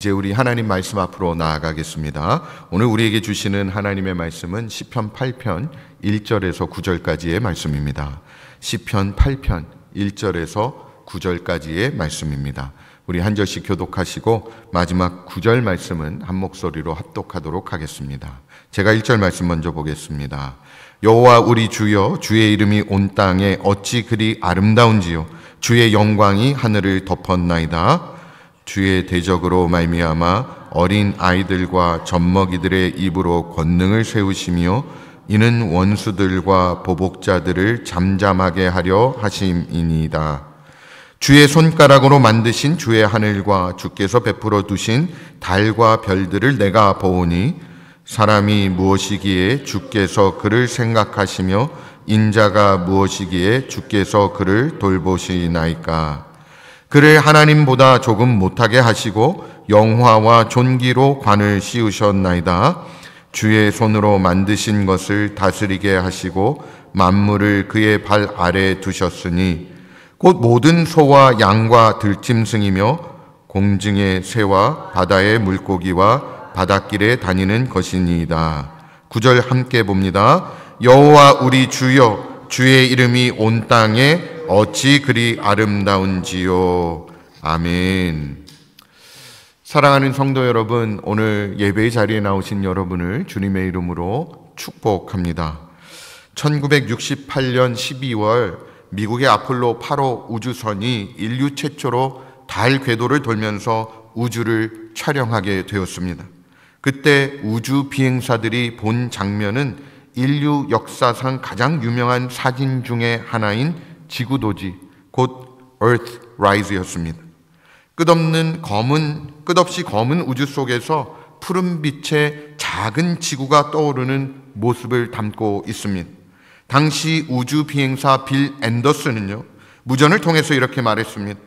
이제 우리 하나님 말씀 앞으로 나아가겠습니다. 오늘 우리에게 주시는 하나님의 말씀은 시편 8편 1절에서 9절까지의 말씀입니다. 시편 8편 1절에서 9절까지의 말씀입니다. 우리 한 절씩 교독하시고 마지막 9절 말씀은 한 목소리로 합독하도록 하겠습니다. 제가 1절 말씀 먼저 보겠습니다. 여호와 우리 주여, 주의 이름이 온 땅에 어찌 그리 아름다운지요. 주의 영광이 하늘을 덮었나이다. 주의 대적으로 말미암아 어린 아이들과 젖먹이들의 입으로 권능을 세우시며 이는 원수들과 보복자들을 잠잠하게 하려 하심이니이다. 주의 손가락으로 만드신 주의 하늘과 주께서 베풀어 두신 달과 별들을 내가 보오니 사람이 무엇이기에 주께서 그를 생각하시며 인자가 무엇이기에 주께서 그를 돌보시나이까. 그를 하나님보다 조금 못하게 하시고 영화와 존귀로 관을 씌우셨나이다. 주의 손으로 만드신 것을 다스리게 하시고 만물을 그의 발 아래에 두셨으니 곧 모든 소와 양과 들짐승이며 공중의 새와 바다의 물고기와 바닷길에 다니는 것이니이다. 9절 함께 봅니다. 여호와 우리 주여, 주의 이름이 온 땅에 어찌 그리 아름다운지요. 아멘. 사랑하는 성도 여러분, 오늘 예배의 자리에 나오신 여러분을 주님의 이름으로 축복합니다. 1968년 12월 미국의 아폴로 8호 우주선이 인류 최초로 달 궤도를 돌면서 우주를 촬영하게 되었습니다. 그때 우주 비행사들이 본 장면은 인류 역사상 가장 유명한 사진 중에 하나인 지구도지, 곧 Earthrise였습니다. 끝없이 검은 우주 속에서 푸른빛의 작은 지구가 떠오르는 모습을 담고 있습니다. 당시 우주 비행사 빌 앤더슨은요, 무전을 통해서 이렇게 말했습니다.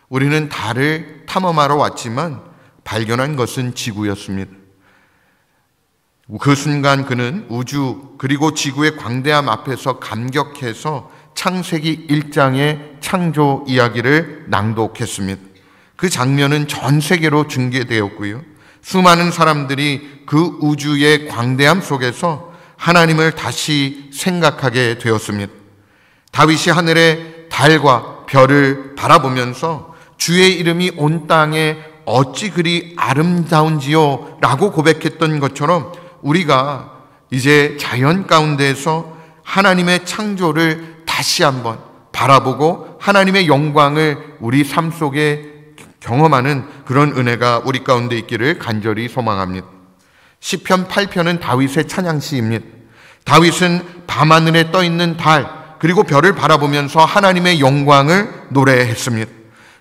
우리는 달을 탐험하러 왔지만 발견한 것은 지구였습니다. 그 순간 그는 우주 그리고 지구의 광대함 앞에서 감격해서 창세기 1장의 창조 이야기를 낭독했습니다. 그 장면은 전 세계로 중계되었고요. 수많은 사람들이 그 우주의 광대함 속에서 하나님을 다시 생각하게 되었습니다. 다윗이 하늘의 달과 별을 바라보면서 주의 이름이 온 땅에 어찌 그리 아름다운지요 라고 고백했던 것처럼 우리가 이제 자연 가운데에서 하나님의 창조를 다시 한번 바라보고 하나님의 영광을 우리 삶 속에 경험하는 그런 은혜가 우리 가운데 있기를 간절히 소망합니다. 시편 8편은 다윗의 찬양시입니다. 다윗은 밤하늘에 떠있는 달 그리고 별을 바라보면서 하나님의 영광을 노래했습니다.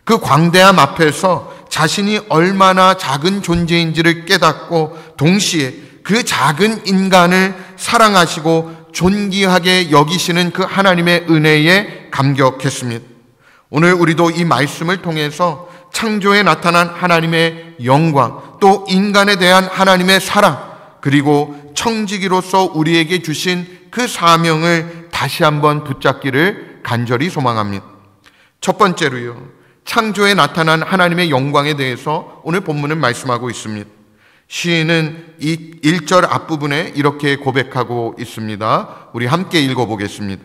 그 광대함 앞에서 자신이 얼마나 작은 존재인지를 깨닫고 동시에 그 작은 인간을 사랑하시고 존귀하게 여기시는 그 하나님의 은혜에 감격했습니다. 오늘 우리도 이 말씀을 통해서 창조에 나타난 하나님의 영광, 또 인간에 대한 하나님의 사랑, 그리고 청지기로서 우리에게 주신 그 사명을 다시 한번 붙잡기를 간절히 소망합니다. 첫 번째로요, 창조에 나타난 하나님의 영광에 대해서 오늘 본문은 말씀하고 있습니다. 시인은 이 1절 앞부분에 이렇게 고백하고 있습니다. 우리 함께 읽어보겠습니다.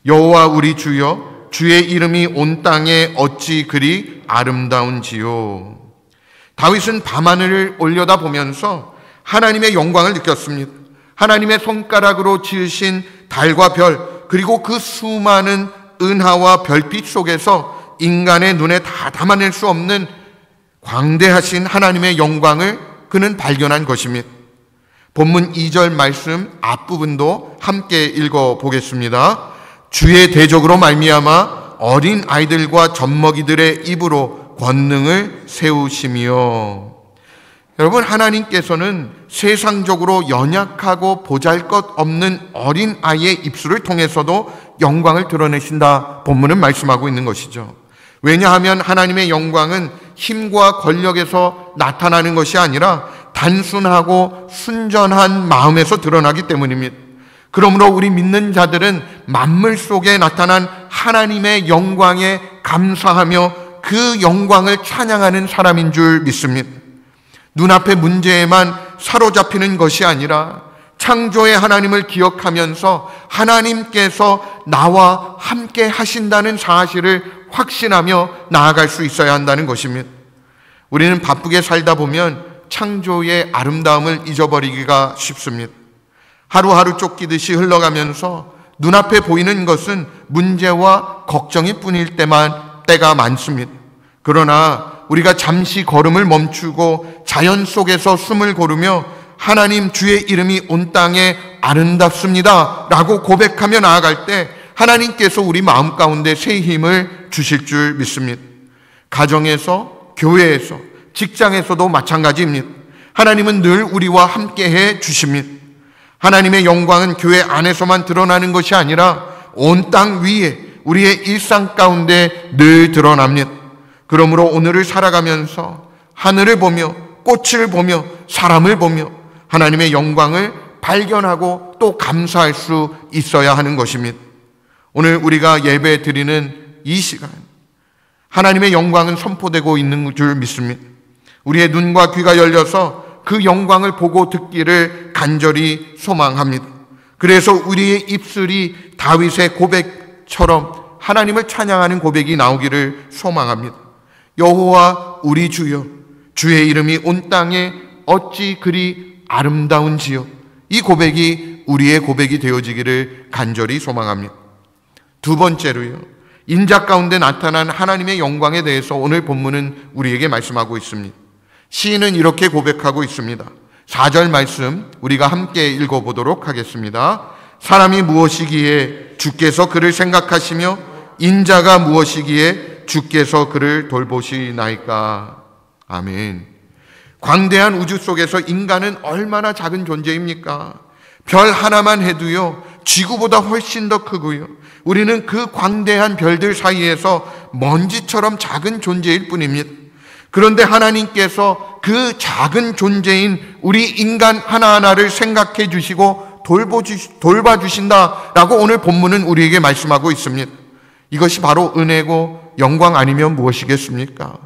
여호와 우리 주여, 주의 이름이 온 땅에 어찌 그리 아름다운지요. 다윗은 밤하늘을 올려다보면서 하나님의 영광을 느꼈습니다. 하나님의 손가락으로 지으신 달과 별, 그리고 그 수많은 은하와 별빛 속에서 인간의 눈에 다 담아낼 수 없는 광대하신 하나님의 영광을 그는 발견한 것입니다. 본문 2절 말씀 앞부분도 함께 읽어보겠습니다. 주의 대적으로 말미암아 어린 아이들과 젖먹이들의 입으로 권능을 세우시며. 여러분, 하나님께서는 세상적으로 연약하고 보잘것없는 어린 아이의 입술을 통해서도 영광을 드러내신다, 본문은 말씀하고 있는 것이죠. 왜냐하면 하나님의 영광은 힘과 권력에서 나타나는 것이 아니라 단순하고 순전한 마음에서 드러나기 때문입니다. 그러므로 우리 믿는 자들은 만물 속에 나타난 하나님의 영광에 감사하며 그 영광을 찬양하는 사람인 줄 믿습니다. 눈앞의 문제에만 사로잡히는 것이 아니라 창조의 하나님을 기억하면서 하나님께서 나와 함께 하신다는 사실을 확신하며 나아갈 수 있어야 한다는 것입니다. 우리는 바쁘게 살다 보면 창조의 아름다움을 잊어버리기가 쉽습니다. 하루하루 쫓기듯이 흘러가면서 눈앞에 보이는 것은 문제와 걱정이 뿐일 때가 많습니다. 그러나 우리가 잠시 걸음을 멈추고 자연 속에서 숨을 고르며 하나님 주의 이름이 온 땅에 아름답습니다 라고 고백하며 나아갈 때 하나님께서 우리 마음 가운데 새 힘을 주실 줄 믿습니다. 가정에서, 교회에서, 직장에서도 마찬가지입니다. 하나님은 늘 우리와 함께해 주십니다. 하나님의 영광은 교회 안에서만 드러나는 것이 아니라 온 땅 위에 우리의 일상 가운데 늘 드러납니다. 그러므로 오늘을 살아가면서 하늘을 보며 꽃을 보며 사람을 보며 하나님의 영광을 발견하고 또 감사할 수 있어야 하는 것입니다. 오늘 우리가 예배 드리는 이 시간 하나님의 영광은 선포되고 있는 줄 믿습니다. 우리의 눈과 귀가 열려서 그 영광을 보고 듣기를 간절히 소망합니다. 그래서 우리의 입술이 다윗의 고백처럼 하나님을 찬양하는 고백이 나오기를 소망합니다. 여호와 우리 주여, 주의 이름이 온 땅에 어찌 그리 아름다운지요. 이 고백이 우리의 고백이 되어지기를 간절히 소망합니다. 두 번째로요, 인자 가운데 나타난 하나님의 영광에 대해서 오늘 본문은 우리에게 말씀하고 있습니다. 시인은 이렇게 고백하고 있습니다. 4절 말씀 우리가 함께 읽어보도록 하겠습니다. 사람이 무엇이기에 주께서 그를 생각하시며 인자가 무엇이기에 주께서 그를 돌보시나이까. 아멘. 광대한 우주 속에서 인간은 얼마나 작은 존재입니까? 별 하나만 해도요 지구보다 훨씬 더 크고요, 우리는 그 광대한 별들 사이에서 먼지처럼 작은 존재일 뿐입니다. 그런데 하나님께서 그 작은 존재인 우리 인간 하나하나를 생각해 주시고 돌봐주신다라고 오늘 본문은 우리에게 말씀하고 있습니다. 이것이 바로 은혜고 영광 아니면 무엇이겠습니까?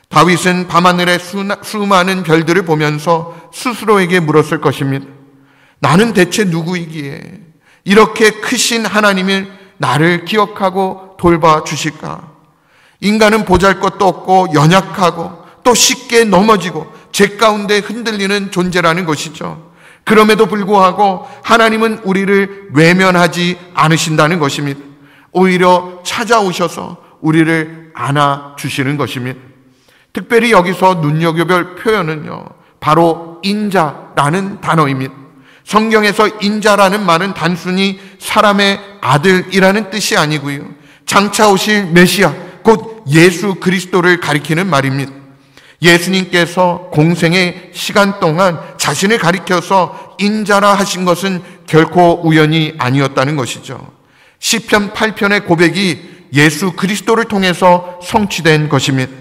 다윗은 밤하늘의 수많은 별들을 보면서 스스로에게 물었을 것입니다. 나는 대체 누구이기에 이렇게 크신 하나님을 나를 기억하고 돌봐주실까? 인간은 보잘것도 없고 연약하고 또 쉽게 넘어지고 죄 가운데 흔들리는 존재라는 것이죠. 그럼에도 불구하고 하나님은 우리를 외면하지 않으신다는 것입니다. 오히려 찾아오셔서 우리를 안아주시는 것입니다. 특별히 여기서 눈여겨볼 표현은요, 바로 인자라는 단어입니다. 성경에서 인자라는 말은 단순히 사람의 아들이라는 뜻이 아니고요, 장차 오실 메시아 곧 예수 그리스도를 가리키는 말입니다. 예수님께서 공생의 시간 동안 자신을 가리켜서 인자라 하신 것은 결코 우연이 아니었다는 것이죠. 시편 8편의 고백이 예수 그리스도를 통해서 성취된 것입니다.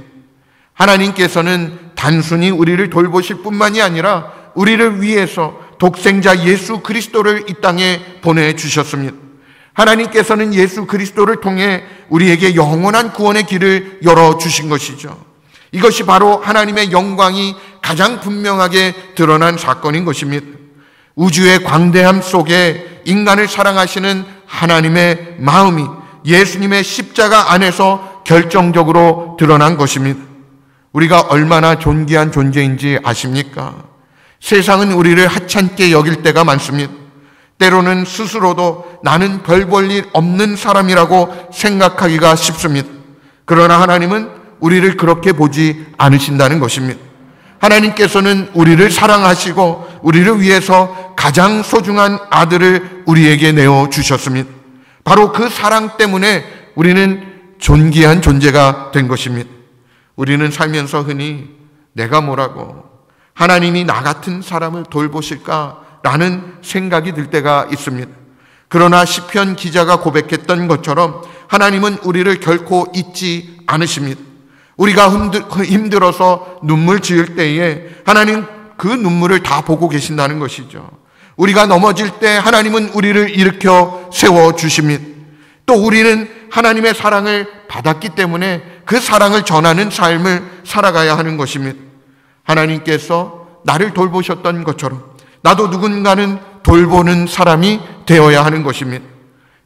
하나님께서는 단순히 우리를 돌보실 뿐만이 아니라 우리를 위해서 독생자 예수 그리스도를 이 땅에 보내주셨습니다. 하나님께서는 예수 그리스도를 통해 우리에게 영원한 구원의 길을 열어주신 것이죠. 이것이 바로 하나님의 영광이 가장 분명하게 드러난 사건인 것입니다. 우주의 광대함 속에 인간을 사랑하시는 하나님의 마음이 예수님의 십자가 안에서 결정적으로 드러난 것입니다. 우리가 얼마나 존귀한 존재인지 아십니까? 세상은 우리를 하찮게 여길 때가 많습니다. 때로는 스스로도 나는 별 볼 일 없는 사람이라고 생각하기가 쉽습니다. 그러나 하나님은 우리를 그렇게 보지 않으신다는 것입니다. 하나님께서는 우리를 사랑하시고 우리를 위해서 가장 소중한 아들을 우리에게 내어주셨습니다. 바로 그 사랑 때문에 우리는 존귀한 존재가 된 것입니다. 우리는 살면서 흔히 내가 뭐라고 하나님이 나 같은 사람을 돌보실까라는 생각이 들 때가 있습니다. 그러나 시편 기자가 고백했던 것처럼 하나님은 우리를 결코 잊지 않으십니다. 우리가 힘들어서 눈물 지을 때에 하나님 그 눈물을 다 보고 계신다는 것이죠. 우리가 넘어질 때 하나님은 우리를 일으켜 세워주십니다. 또 우리는 하나님의 사랑을 받았기 때문에 그 사랑을 전하는 삶을 살아가야 하는 것입니다. 하나님께서 나를 돌보셨던 것처럼 나도 누군가는 돌보는 사람이 되어야 하는 것입니다.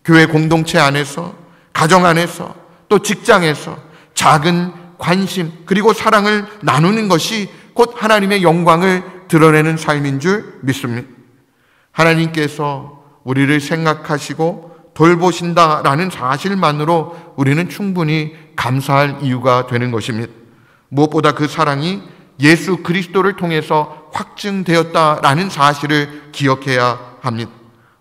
교회 공동체 안에서, 가정 안에서, 또 직장에서 작은 관심 그리고 사랑을 나누는 것이 곧 하나님의 영광을 드러내는 삶인 줄 믿습니다. 하나님께서 우리를 생각하시고 돌보신다라는 사실만으로 우리는 충분히 감사할 이유가 되는 것입니다. 무엇보다 그 사랑이 예수 그리스도를 통해서 확증되었다라는 사실을 기억해야 합니다.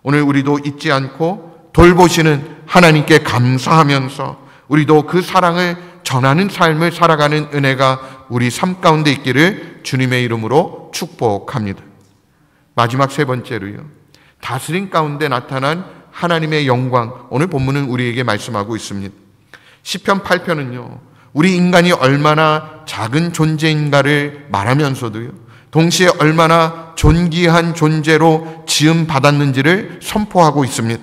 오늘 우리도 잊지 않고 돌보시는 하나님께 감사하면서 우리도 그 사랑을 전하는 삶을 살아가는 은혜가 우리 삶 가운데 있기를 주님의 이름으로 축복합니다. 마지막 세 번째로요, 다스림 가운데 나타난 하나님의 영광, 오늘 본문은 우리에게 말씀하고 있습니다. 시편 8편은요 우리 인간이 얼마나 작은 존재인가를 말하면서도요 동시에 얼마나 존귀한 존재로 지음받았는지를 선포하고 있습니다.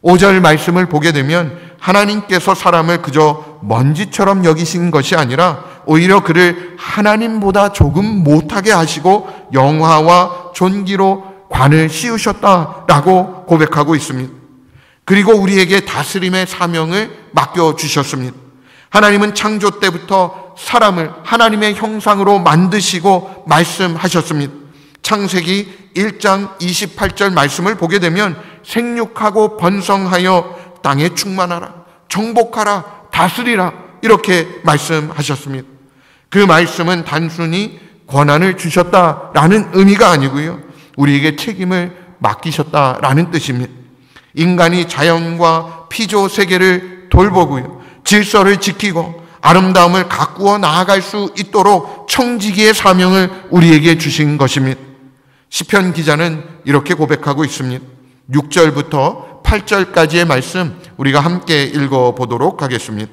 5절 말씀을 보게 되면 하나님께서 사람을 그저 먼지처럼 여기신 것이 아니라 오히려 그를 하나님보다 조금 못하게 하시고 영화와 존귀로 관을 씌우셨다라고 고백하고 있습니다. 그리고 우리에게 다스림의 사명을 맡겨주셨습니다. 하나님은 창조 때부터 사람을 하나님의 형상으로 만드시고 말씀하셨습니다. 창세기 1장 28절 말씀을 보게 되면 생육하고 번성하여 땅에 충만하라, 정복하라, 다스리라 이렇게 말씀하셨습니다. 그 말씀은 단순히 권한을 주셨다라는 의미가 아니고요 우리에게 책임을 맡기셨다라는 뜻입니다. 인간이 자연과 피조 세계를 돌보고요 질서를 지키고 아름다움을 가꾸어 나아갈 수 있도록 청지기의 사명을 우리에게 주신 것입니다. 시편 기자는 이렇게 고백하고 있습니다. 6절부터 8절까지의 말씀 우리가 함께 읽어보도록 하겠습니다.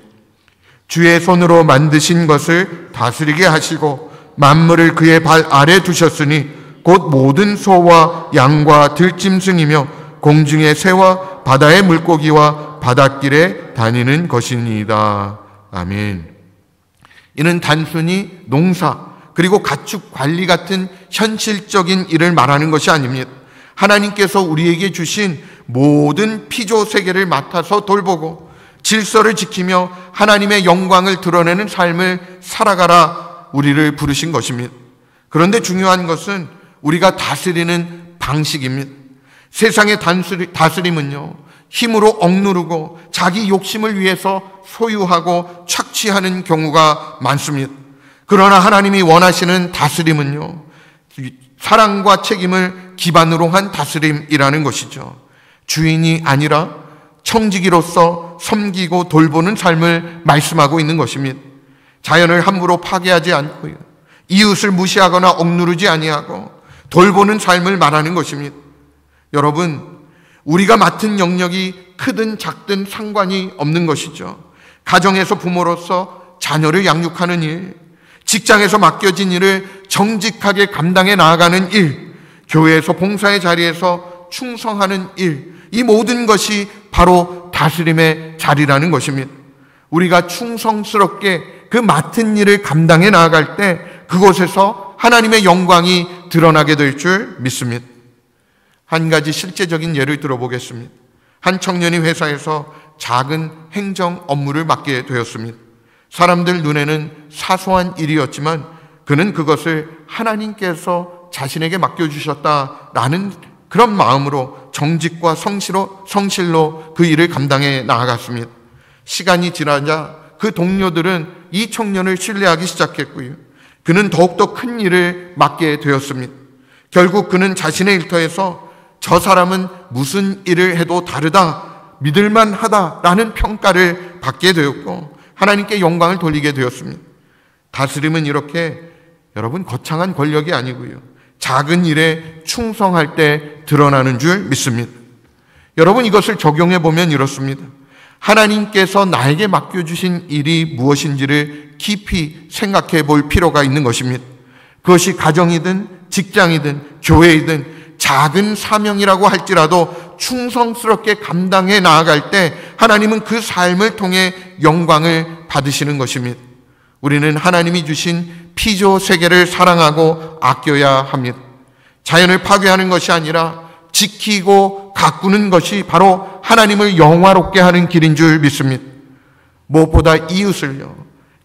주의 손으로 만드신 것을 다스리게 하시고 만물을 그의 발 아래 두셨으니 곧 모든 소와 양과 들짐승이며 공중의 새와 바다의 물고기와 바닷길에 다니는 것이니이다. 아멘. 이는 단순히 농사 그리고 가축 관리 같은 현실적인 일을 말하는 것이 아닙니다. 하나님께서 우리에게 주신 모든 피조 세계를 맡아서 돌보고 질서를 지키며 하나님의 영광을 드러내는 삶을 살아가라 우리를 부르신 것입니다. 그런데 중요한 것은 우리가 다스리는 방식입니다. 세상의 다스림은요 힘으로 억누르고 자기 욕심을 위해서 소유하고 착취하는 경우가 많습니다. 그러나 하나님이 원하시는 다스림은요 사랑과 책임을 기반으로 한 다스림이라는 것이죠. 주인이 아니라 청지기로서 섬기고 돌보는 삶을 말씀하고 있는 것입니다. 자연을 함부로 파괴하지 않고요 이웃을 무시하거나 억누르지 아니하고 돌보는 삶을 말하는 것입니다. 여러분, 우리가 맡은 영역이 크든 작든 상관이 없는 것이죠. 가정에서 부모로서 자녀를 양육하는 일, 직장에서 맡겨진 일을 정직하게 감당해 나아가는 일, 교회에서 봉사의 자리에서 충성하는 일, 이 모든 것이 바로 다스림의 자리라는 것입니다. 우리가 충성스럽게 그 맡은 일을 감당해 나아갈 때 그곳에서 하나님의 영광이 드러나게 될 줄 믿습니다. 한 가지 실제적인 예를 들어보겠습니다. 한 청년이 회사에서 작은 행정 업무를 맡게 되었습니다. 사람들 눈에는 사소한 일이었지만 그는 그것을 하나님께서 자신에게 맡겨주셨다라는 그런 마음으로 정직과 성실로 그 일을 감당해 나아갔습니다. 시간이 지나자 그 동료들은 이 청년을 신뢰하기 시작했고요. 그는 더욱더 큰 일을 맡게 되었습니다. 결국 그는 자신의 일터에서 저 사람은 무슨 일을 해도 다르다, 믿을만 하다라는 평가를 받게 되었고 하나님께 영광을 돌리게 되었습니다. 다스림은 이렇게 여러분 거창한 권력이 아니고요. 작은 일에 충성할 때 드러나는 줄 믿습니다. 여러분 이것을 적용해 보면 이렇습니다. 하나님께서 나에게 맡겨주신 일이 무엇인지를 깊이 생각해 볼 필요가 있는 것입니다. 그것이 가정이든 직장이든 교회이든 작은 사명이라고 할지라도 충성스럽게 감당해 나아갈 때 하나님은 그 삶을 통해 영광을 받으시는 것입니다. 우리는 하나님이 주신 피조 세계를 사랑하고 아껴야 합니다. 자연을 파괴하는 것이 아니라 지키고 가꾸는 것이 바로 하나님을 영화롭게 하는 길인 줄 믿습니다. 무엇보다 이웃을요,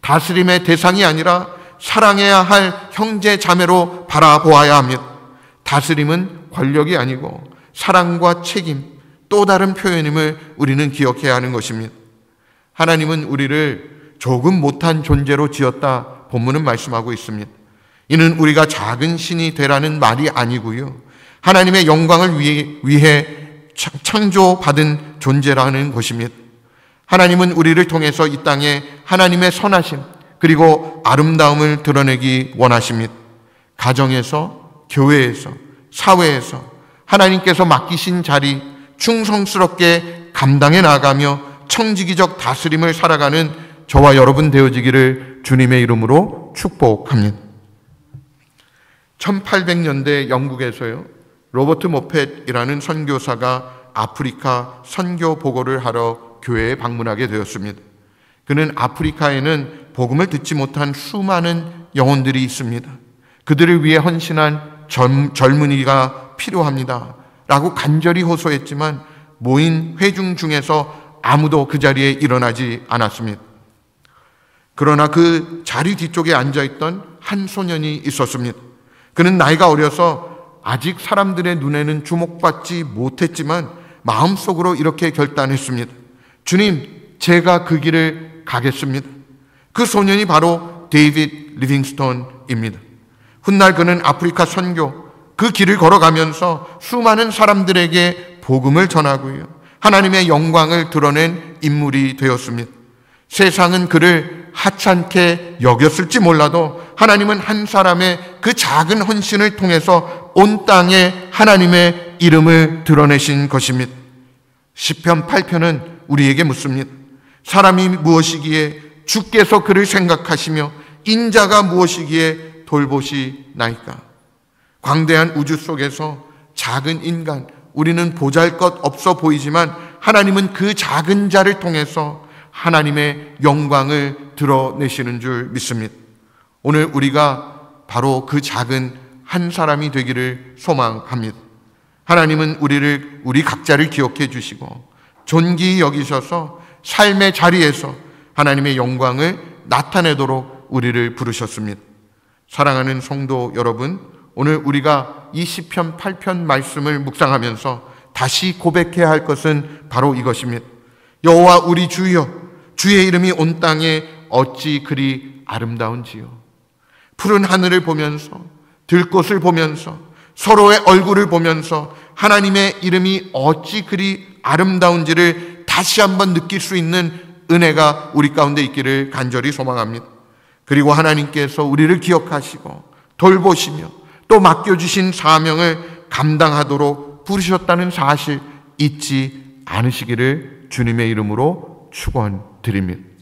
다스림의 대상이 아니라 사랑해야 할 형제 자매로 바라보아야 합니다. 다스림은 권력이 아니고 사랑과 책임, 또 다른 표현임을 우리는 기억해야 하는 것입니다. 하나님은 우리를 조금 못한 존재로 지었다 본문은 말씀하고 있습니다. 이는 우리가 작은 신이 되라는 말이 아니고요, 하나님의 영광을 위해 창조받은 존재라는 것입니다. 하나님은 우리를 통해서 이 땅에 하나님의 선하심 그리고 아름다움을 드러내기 원하십니다. 가정에서, 교회에서, 사회에서 하나님께서 맡기신 자리 충성스럽게 감당해 나가며 청지기적 다스림을 살아가는 저와 여러분 되어지기를 주님의 이름으로 축복합니다. 1800년대 영국에서요, 로버트 모펫이라는 선교사가 아프리카 선교 보고를 하러 교회에 방문하게 되었습니다. 그는 아프리카에는 복음을 듣지 못한 수많은 영혼들이 있습니다. 그들을 위해 헌신한 젊은이가 필요합니다 라고 간절히 호소했지만 모인 회중 중에서 아무도 그 자리에 일어나지 않았습니다. 그러나 그 자리 뒤쪽에 앉아있던 한 소년이 있었습니다. 그는 나이가 어려서 아직 사람들의 눈에는 주목받지 못했지만 마음속으로 이렇게 결단했습니다. 주님, 제가 그 길을 가겠습니다. 그 소년이 바로 데이빗 리빙스톤입니다. 훗날 그는 아프리카 선교, 그 길을 걸어가면서 수많은 사람들에게 복음을 전하고요, 하나님의 영광을 드러낸 인물이 되었습니다. 세상은 그를 하찮게 여겼을지 몰라도 하나님은 한 사람의 그 작은 헌신을 통해서 온 땅에 하나님의 이름을 드러내신 것입니다. 시편 8편은 우리에게 묻습니다. 사람이 무엇이기에 주께서 그를 생각하시며 인자가 무엇이기에 돌보시나이까. 광대한 우주 속에서 작은 인간, 우리는 보잘것없어 보이지만 하나님은 그 작은 자를 통해서 하나님의 영광을 드러내시는 줄 믿습니다. 오늘 우리가 바로 그 작은 한 사람이 되기를 소망합니다. 하나님은 우리 각자를 기억해 주시고 존귀히 여기셔서 삶의 자리에서 하나님의 영광을 나타내도록 우리를 부르셨습니다. 사랑하는 성도 여러분, 오늘 우리가 이 시편 8편 말씀을 묵상하면서 다시 고백해야 할 것은 바로 이것입니다. 여호와 우리 주여, 주의 이름이 온 땅에 어찌 그리 아름다운지요. 푸른 하늘을 보면서, 들꽃을 보면서, 서로의 얼굴을 보면서 하나님의 이름이 어찌 그리 아름다운지를 다시 한번 느낄 수 있는 은혜가 우리 가운데 있기를 간절히 소망합니다. 그리고 하나님께서 우리를 기억하시고 돌보시며 또 맡겨주신 사명을 감당하도록 부르셨다는 사실 잊지 않으시기를 주님의 이름으로 축원드립니다.